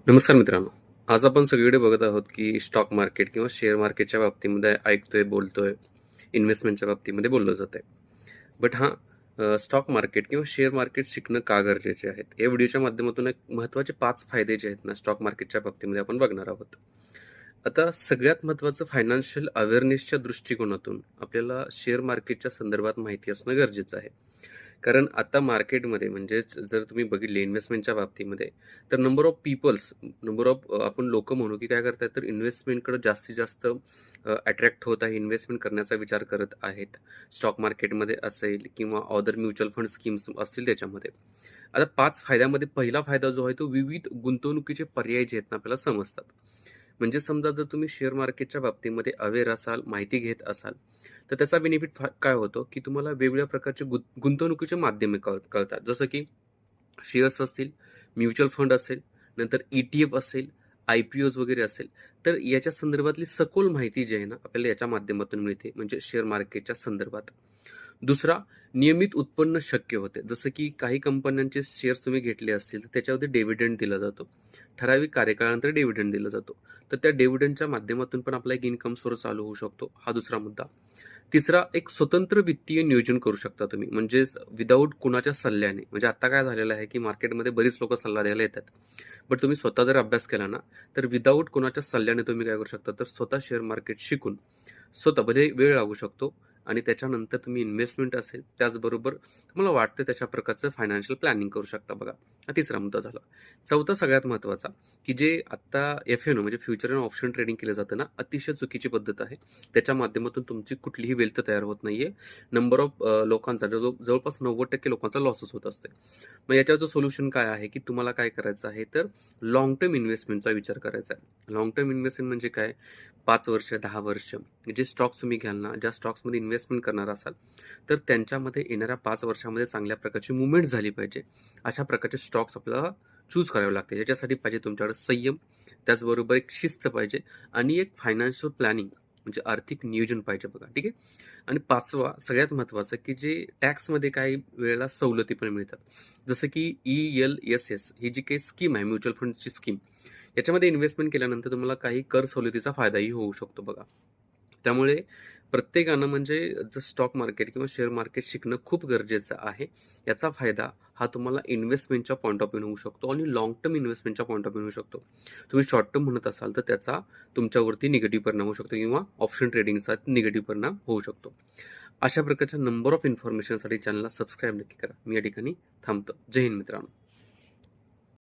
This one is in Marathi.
नमस्कार मित्रांनो. आज आपण सगळीकडे बघत आहोत, की स्टॉक मार्केट किंवा शेअर मार्केटच्या बाबतीमध्ये ऐकतोय, बोलतोय, इन्व्हेस्टमेंटच्या बाबतीमध्ये बोललं जातंय. बट स्टॉक मार्केट किंवा शेअर मार्केट शिकणं का गरजेचे आहेत? या व्हिडिओच्या माध्यमातून एक महत्त्वाचे 5 फायदे जे आहेत ना, स्टॉक मार्केटच्या बाबतीमध्ये आपण बघणार आहोत. आता सगळ्यात महत्त्वाचं फायनान्शियल अवेअरनेसच्या दृष्टिकोनातून आपल्याला शेअर मार्केटच्या संदर्भात माहिती असणं गरजेचं आहे. कारण आता मार्केटमध्ये म्हणजेच जर तुम्ही बघितले इन्व्हेस्टमेंटच्या बाबतीमध्ये, तर नंबर ऑफ आपण लोकं म्हणू की काय करतायत तर इन्व्हेस्टमेंटकडे जास्तीत जास्त अट्रॅक्ट होत आहे. इन्व्हेस्टमेंट करण्याचा विचार करत आहेत. स्टॉक मार्केटमध्ये असेल किंवा अदर म्युच्युअल फंड स्कीम्स असतील त्याच्यामध्ये. आता 5 फायद्यामध्ये पहिला फायदा जो आहे तो विविध गुंतवणुकीचे पर्याय जे आहेत ना आपल्याला समजतात. म्हणजे समजा जर तुम्ही शेअर मार्केटच्या बाबतीमध्ये अवेअर असाल, माहिती घेत असाल, तर त्याचा बेनिफिट काय होतो, की तुम्हाला वेगवेगळ्या प्रकारचे गुंतवणुकीचे माध्यमे कळतात. जसं की शेअर्स असतील, म्युच्युअल फंड असेल, नंतर ई-टी-एफ असेल, आय-पी-ओज वगैरे असेल. तर याच्या संदर्भातली सखोल माहिती जी आहे ना, आपल्याला याच्या माध्यमातून मिळते, म्हणजे शेअर मार्केटच्या संदर्भात. दुसरा, नियमित उत्पन्न शक्य होते. जसं की काही कंपन्यांचे शेअर्स तुम्ही घेतले असतील, तर त्याच्यावरती डिव्हिडंड दिला जातो. ठराविक कार्यकाळानंतर डिव्हिडंड दिला जातो. तर त्या डिव्हिडंडच्या माध्यमातून पण आपला एक इन्कम सोर्स चालू होऊ शकतो. हा दुसरा मुद्दा. तिसरा, एक स्वतंत्र वित्तीय नियोजन करू शकता तुम्ही. म्हणजेच विदाऊट कुणाच्या सल्ल्याने. म्हणजे आता काय झालेलं आहे, की मार्केटमध्ये बरीच लोकं सल्ला द्यायला येतात. बट तुम्ही स्वतः जर अभ्यास केला ना, तर विदाऊट कुणाच्या सल्ल्याने तुम्ही काय करू शकता, तर स्वतः शेअर मार्केट शिकून स्वतः भले वेळ लागू शकतो आणि त्याच्यानंतर तुम्ही इन्व्हेस्टमेंट असेल, त्याचबरोबर तुम्हाला वाटतं त्याच्या प्रकारचं फायनान्शियल प्लॅनिंग करू शकता बघा. हा तिसरा मुद्दा झाला. चौथा सगळ्यात महत्त्वाचा, की जे आत्ता एफ-एन-ओ म्हणजे फ्युचर अँड ऑप्शन ट्रेडिंग केलं जातं ना, अतिशय चुकीची पद्धत आहे. त्याच्या माध्यमातून तुमची कुठलीही वेल्थ तयार होत नाहीये. नंबर ऑफ लोकांचा जवळपास 90% लोकांचा लॉसच होत असते. मग याच्याचं सोल्युशन काय आहे, की तुम्हाला काय करायचं आहे, तर लाँग टर्म इन्व्हेस्टमेंटचा विचार करायचा आहे. लाँग टर्म इन्व्हेस्टमेंट म्हणजे काय? 5 वर्ष, 10 वर्ष जे स्टॉक्स तुम्ही घ्याल ना, ज्या स्टॉक्समध्ये इन्व्हेस्टमेंट करणार असाल, तर त्यांच्यामध्ये येणाऱ्या 5 वर्षामध्ये चांगल्या प्रकारची मूव्हमेंट झाली पाहिजे. अशा प्रकारचे स्टॉक्स आपल्याला चूज करावे लागते. याच्यासाठी पाहिजे तुमच्याकडे संयम, त्याचबरोबर एक शिस्त पाहिजे आणि एक फायनान्शियल प्लॅनिंग म्हणजे आर्थिक नियोजन पाहिजे बघा, ठीक आहे? आणि 5वा सगळ्यात महत्त्वाचं, की जे टॅक्समध्ये काही वेळेला सवलती पण मिळतात. जसं की ई-एल-एस-एस ही जी काही स्कीम आहे म्युच्युअल फंडची स्कीम, याच्यामध्ये इन्व्हेस्टमेंट केल्यानंतर तुम्हाला काही कर सवलतीचा फायदाही होऊ शकतो बघा. त्यामुळे प्रत्येकानं म्हणजे जर स्टॉक मार्केट किंवा शेअर मार्केट शिकणं खूप गरजेचं आहे. याचा फायदा हा तुम्हाला इन्व्हेस्टमेंटच्या पॉइंट ऑफ व्ह्यू होऊ शकतो आणि लाँग टर्म इन्व्हेस्टमेंटच्या पॉइंट ऑफ व्ह्यू होऊ शकतो. तुम्ही शॉर्ट टर्म म्हणत असाल तर त्याचा तुमच्यावरती निगेटिव्ह परिणाम होऊ शकतो किंवा ऑप्शन ट्रेडिंगचा निगेटिव्ह परिणाम होऊ शकतो. अशा प्रकारच्या नंबर ऑफ इन्फॉर्मेशनसाठी चॅनलला सबस्क्राईब नक्की करा. मी या ठिकाणी थांबतो. जय हिंद मित्रांनो.